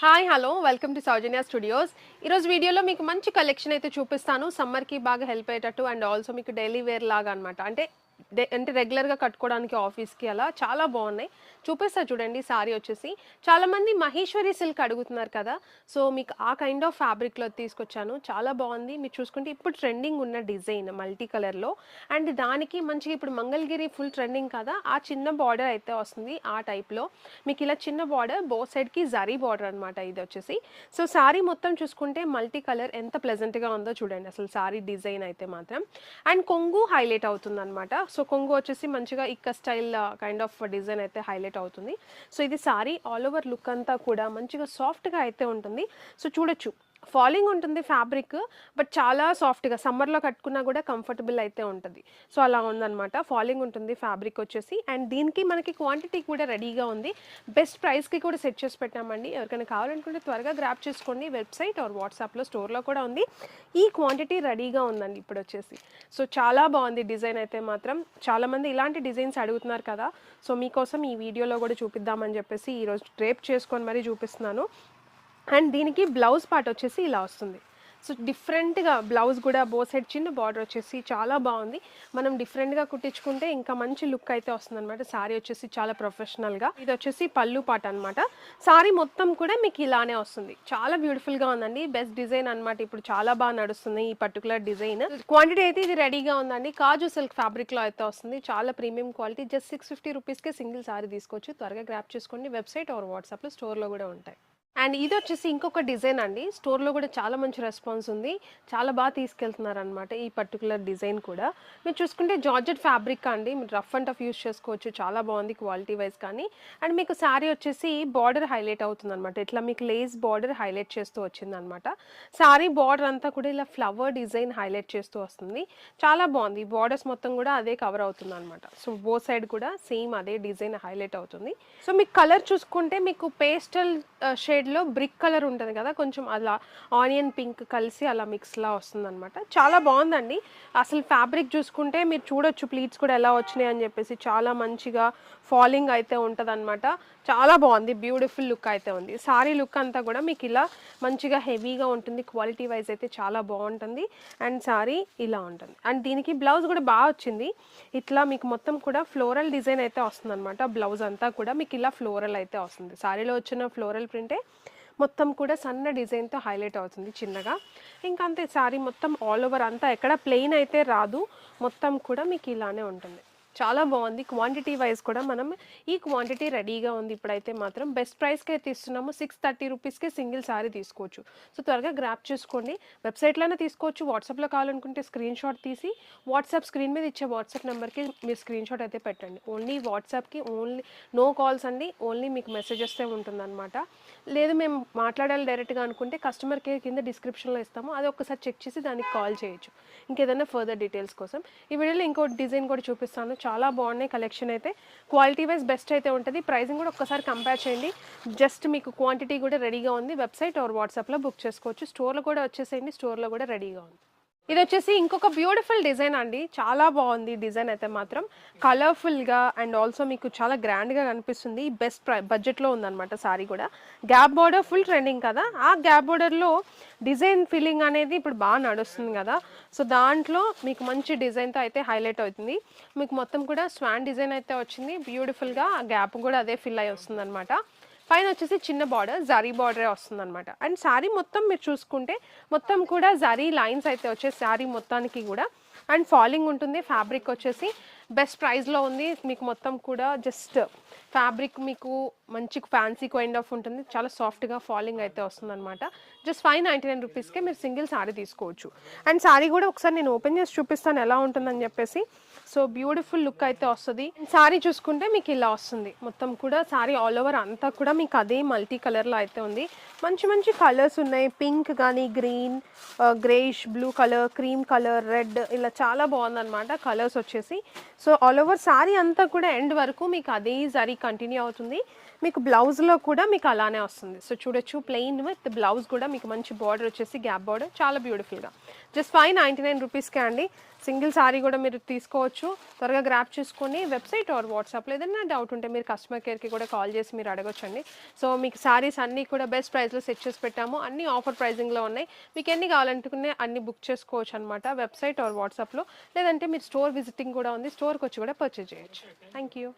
Hi hello welcome to Soujanya studios. ఈరోజు వీడియోలో మీకు మంచి కలెక్షన్ అయితే చూపిస్తాను. సమ్మర్కి బాగా హెల్ప్ అయ్యేటట్టు అండ్ ఆల్సో మీకు డైలీ వేర్ లాగా అనమాట. అంటే రెగ్యులర్గా కట్టుకోవడానికి ఆఫీస్కి అలా చాలా బాగున్నాయి. చూపిస్తా చూడండి. సారీ వచ్చేసి చాలామంది మహేశ్వరి సిల్క్ అడుగుతున్నారు కదా, సో మీకు ఆ కైండ్ ఆఫ్ ఫ్యాబ్రిక్లో తీసుకొచ్చాను. చాలా బాగుంది. మీరు చూసుకుంటే ఇప్పుడు ట్రెండింగ్ ఉన్న డిజైన్ మల్టీ కలర్లో అండ్ దానికి మంచిగా ఇప్పుడు మంగళగిరి ఫుల్ ట్రెండింగ్ కదా, ఆ చిన్న బార్డర్ అయితే వస్తుంది. ఆ టైప్లో మీకు ఇలా చిన్న బార్డర్ బోత్ సైడ్కి జరీ బార్డర్ అనమాట ఇది వచ్చేసి. సో సారీ మొత్తం చూసుకుంటే మల్టీ కలర్ ఎంత ప్లెజెంట్గా ఉందో చూడండి అసలు సారీ డిజైన్ అయితే మాత్రం. అండ్ కొంగు హైలైట్ అవుతుంది అనమాట. సో కొంగు వచ్చేసి మంచిగా ఇక్క స్టైల్ కైండ్ ఆఫ్ డిజైన్ అయితే హైలైట్ అవుతుంది. సో ఇది సారీ ఆల్ ఓవర్ లుక్ అంతా కూడా మంచిగా సాఫ్ట్గా అయితే ఉంటుంది. సో చూడొచ్చు ఫాలింగ్ ఉంటుంది ఫ్యాబ్రిక్, బట్ చాలా సాఫ్ట్గా సమ్మర్లో కట్టుకున్నా కూడా కంఫర్టబుల్ అయితే ఉంటుంది. సో అలా ఉందన్నమాట. ఫాలింగ్ ఉంటుంది ఫ్యాబ్రిక్ వచ్చేసి. అండ్ దీనికి మనకి క్వాంటిటీ కూడా రెడీగా ఉంది. బెస్ట్ ప్రైస్కి కూడా సెట్ చేసి పెట్టామండి. ఎవరికైనా కావాలనుకుంటే త్వరగా గ్రాప్ చేసుకోండి. వెబ్సైట్ ఆర్ వాట్సాప్లో స్టోర్లో కూడా ఉంది. ఈ క్వాంటిటీ రెడీగా ఉందండి ఇప్పుడు వచ్చేసి. సో చాలా బాగుంది డిజైన్ అయితే మాత్రం. చాలామంది ఇలాంటి డిజైన్స్ అడుగుతున్నారు కదా, సో మీకోసం ఈ వీడియోలో కూడా చూపిద్దామని చెప్పేసి ఈరోజు డ్రేప్ చేసుకొని మరీ చూపిస్తున్నాను. అండ్ దీనికి బ్లౌజ్ పార్ట్ వచ్చేసి ఇలా వస్తుంది. సో డిఫరెంట్గా బ్లౌజ్ కూడా బోత్ సైడ్ చిన్న బార్డర్ వచ్చేసి చాలా బాగుంది. మనం డిఫరెంట్గా కుట్టించుకుంటే ఇంకా మంచి లుక్ అయితే వస్తుంది అనమాట. సారీ వచ్చేసి చాలా ప్రొఫెషనల్గా. ఇది వచ్చేసి పళ్ళు పార్ట్ అనమాట. సారీ మొత్తం కూడా మీకు ఇలానే వస్తుంది. చాలా బ్యూటిఫుల్గా ఉందండి. బెస్ట్ డిజైన్ అనమాట. ఇప్పుడు చాలా బాగా నడుస్తుంది ఈ పర్టికులర్ డిజైన్. క్వాంటిటీ అయితే ఇది రెడీగా ఉందండి. కాజు సిల్క్ ఫ్యాబ్రిక్లో అయితే వస్తుంది. చాలా ప్రీమియం క్వాలిటీ. జస్ట్ 650 రూపీస్కే సింగిల్ సారీ తీసుకోవచ్చు. త్వరగా గ్రాప్ చేసుకోండి. వెబ్సైట్ ఆర్ వాట్సాప్లో స్టోర్లో కూడా ఉంటాయి. అండ్ ఇది వచ్చేసి ఇంకొక డిజైన్ అండి. స్టోర్లో కూడా చాలా మంచి రెస్పాన్స్ ఉంది. చాలా బాగా తీసుకెళ్తున్నారు అనమాట ఈ పర్టికులర్ డిజైన్ కూడా. మీరు చూసుకుంటే జార్జెట్ ఫ్యాబ్రిక్ అండి. మీరు రఫ్ అండ్ టఫ్ యూస్ చేసుకోవచ్చు. చాలా బాగుంది క్వాలిటీ వైజ్ కానీ. అండ్ మీకు శారీ వచ్చేసి బార్డర్ హైలైట్ అవుతుంది అనమాట. ఇట్లా మీకు లేస్ బార్డర్ హైలైట్ చేస్తూ వచ్చింది అనమాట. శారీ బార్డర్ అంతా కూడా ఇలా ఫ్లవర్ డిజైన్ హైలైట్ చేస్తూ వస్తుంది. చాలా బాగుంది. బార్డర్స్ మొత్తం కూడా అదే కవర్ అవుతుంది అనమాట. సో బో సైడ్ కూడా సేమ్ అదే డిజైన్ హైలైట్ అవుతుంది. సో మీకు కలర్ చూసుకుంటే మీకు పేస్టల్ షేడ్లో బ్రిక్ కలర్ ఉంటుంది కదా, కొంచెం అలా ఆనియన్ పింక్ కలిసి అలా మిక్స్లా వస్తుంది అనమాట. చాలా బాగుందండి. అసలు ఫ్యాబ్రిక్ చూసుకుంటే మీరు చూడొచ్చు ప్లీట్స్ కూడా ఎలా వచ్చినాయి అని చెప్పేసి. చాలా మంచిగా ఫాలింగ్ అయితే ఉంటుంది అనమాట. చాలా బాగుంది. బ్యూటిఫుల్ లుక్ అయితే ఉంది. సారీ లుక్ అంతా కూడా మీకు ఇలా మంచిగా హెవీగా ఉంటుంది. క్వాలిటీ వైజ్ అయితే చాలా బాగుంటుంది. అండ్ సారీ ఇలా ఉంటుంది. అండ్ దీనికి బ్లౌజ్ కూడా బాగా వచ్చింది. ఇట్లా మీకు మొత్తం కూడా ఫ్లోరల్ డిజైన్ అయితే వస్తుంది అనమాట. బ్లౌజ్ అంతా కూడా మీకు ఇలా ఫ్లోరల్ అయితే వస్తుంది. సారీలో వచ్చిన ఫ్లోరల్ ప్రింటే మొత్తం కూడా సన్న డిజైన్తో హైలైట్ అవుతుంది చిన్నగా. ఇంకా అంతే. సారీ మొత్తం ఆల్ ఓవర్ అంతా ఎక్కడ ప్లెయిన్ అయితే రాదు. మొత్తం కూడా మీకు ఇలానే ఉంటుంది. చాలా బాగుంది. క్వాంటిటీ వైజ్ కూడా మనం ఈ క్వాంటిటీ రెడీగా ఉంది ఇప్పుడైతే మాత్రం. బెస్ట్ ప్రైస్కి అయితే ఇస్తున్నాము. 630 రూపీస్కే సింగిల్ సారీ తీసుకోవచ్చు. సో త్వరగా గ్రాప్ చేసుకోండి. వెబ్సైట్లోనే తీసుకోవచ్చు. వాట్సాప్లో కావాలనుకుంటే స్క్రీన్ షాట్ తీసి వాట్సాప్ స్క్రీన్ మీద ఇచ్చే వాట్సాప్ నెంబర్కి మీరు స్క్రీన్ షాట్ అయితే పెట్టండి. ఓన్లీ వాట్సాప్కి, ఓన్లీ నో కాల్స్ అండి. ఓన్లీ మీకు మెసేజెస్తే ఉంటుందన్నమాట. లేదు మేము మాట్లాడాలి డైరెక్ట్గా అనుకుంటే కస్టమర్ కేర్ కింద డిస్క్రిప్షన్లో ఇస్తాము. అది ఒక్కసారి చెక్ చేసి దానికి కాల్ చేయొచ్చు ఇంకేదైనా ఫర్దర్ డీటెయిల్స్ కోసం. ఈ వీడియోలో ఇంకో డిజైన్ కూడా చూపిస్తాను. చాలా బాగున్నాయి కలెక్షన్ అయితే. క్వాలిటీ వైజ్ బెస్ట్ అయితే ఉంటుంది. ప్రైసింగ్ కూడా ఒక్కసారి కంపేర్ చేయండి. జస్ట్ మీకు క్వాంటిటీ కూడా రెడీగా ఉంది. వెబ్సైట్ ఆర్ వాట్సాప్లో బుక్ చేసుకోవచ్చు. స్టోర్లో కూడా వచ్చేసేయండి. స్టోర్లో కూడా రెడీగా ఉంది. ఇది వచ్చేసి ఇంకొక బ్యూటిఫుల్ డిజైన్ అండి. చాలా బాగుంది డిజైన్ అయితే మాత్రం. కలర్ఫుల్గా అండ్ ఆల్సో మీకు చాలా గ్రాండ్గా కనిపిస్తుంది. బెస్ట్ బడ్జెట్లో ఉందన్నమాట సారీ కూడా. గ్యాప్ బార్డర్ ఫుల్ ట్రెండింగ్ కదా, ఆ గ్యాప్ బార్డర్లో డిజైన్ ఫీలింగ్ అనేది ఇప్పుడు బాగా నడుస్తుంది కదా. సో దాంట్లో మీకు మంచి డిజైన్తో అయితే హైలైట్ అవుతుంది. మీకు మొత్తం కూడా స్వాన్ డిజైన్ అయితే వచ్చింది. బ్యూటిఫుల్గా ఆ గ్యాప్ కూడా అదే ఫిల్ అయి వస్తుంది అనమాట. పైన వచ్చేసి చిన్న బార్డర్ జరీ బార్డరే వస్తుంది అనమాట. అండ్ శారీ మొత్తం మీరు చూసుకుంటే మొత్తం కూడా జరీ లైన్స్ అయితే వచ్చే శారీ మొత్తానికి కూడా. అండ్ ఫాలింగ్ ఉంటుంది. ఫ్యాబ్రిక్ వచ్చేసి బెస్ట్ ప్రైస్లో ఉంది. మీకు మొత్తం కూడా జస్ట్ ఫ్యాబ్రిక్ మీకు మంచి ఫ్యాన్సీ కైండ్ ఆఫ్ ఉంటుంది. చాలా సాఫ్ట్గా ఫాలింగ్ అయితే వస్తుంది అనమాట. జస్ట్ 599 రూపీస్కే మీరు సింగిల్ శారీ తీసుకోవచ్చు. అండ్ శారీ కూడా ఒకసారి నేను ఓపెన్ చేసి చూపిస్తాను ఎలా ఉంటుందని చెప్పేసి. సో బ్యూటిఫుల్ లుక్ అయితే వస్తుంది. శారీ చూసుకుంటే మీకు ఇలా వస్తుంది. మొత్తం కూడా శారీ ఆల్ ఓవర్ అంతా కూడా మీకు అదే మల్టీ కలర్లో అయితే ఉంది. మంచి మంచి కలర్స్ ఉన్నాయి. పింక్ కానీ, green, greyish, blue colour, cream colour, red, ఇలా చాలా బాగుందన్నమాట కలర్స్ వచ్చేసి. సో ఆల్ ఓవర్ శారీ అంతా కూడా ఎండ్ వరకు మీకు అదే జరీ కంటిన్యూ అవుతుంది. మీకు బ్లౌజ్లో కూడా మీకు అలానే వస్తుంది. సో చూడొచ్చు ప్లెయిన్ విత్ బ్లౌజ్ కూడా మీకు మంచి బార్డర్ వచ్చేసి గ్యాప్ బార్డర్ చాలా బ్యూటిఫుల్గా. జస్ట్ 599 రూపీస్కే అండి. సింగిల్ సారీ కూడా మీరు తీసుకోవచ్చు. త్వరగా గ్రాప్ చేసుకొని వెబ్సైట్ ఆర్ వాట్సాప్లో ఏదైనా డౌట్ ఉంటే మీరు కస్టమర్ కేర్కి కూడా కాల్ చేసి మీరు అడగొచ్చండి. సో మీకు సారీస్ అన్నీ కూడా బెస్ట్ ప్రైస్లో సెట్ చేసి పెట్టాము. అన్నీ ఆఫర్ ప్రైజింగ్లో ఉన్నాయి. మీకు ఎన్ని కావాలంటుకునే అన్ని బుక్ చేసుకోవచ్చు అనమాట వెబ్సైట్ ఆర్ వాట్సాప్లో. లేదంటే మీరు స్టోర్ విజిటింగ్ కూడా ఉంది, స్టోర్కి వచ్చి కూడా పర్చేజ్ చేయొచ్చు. Thank you.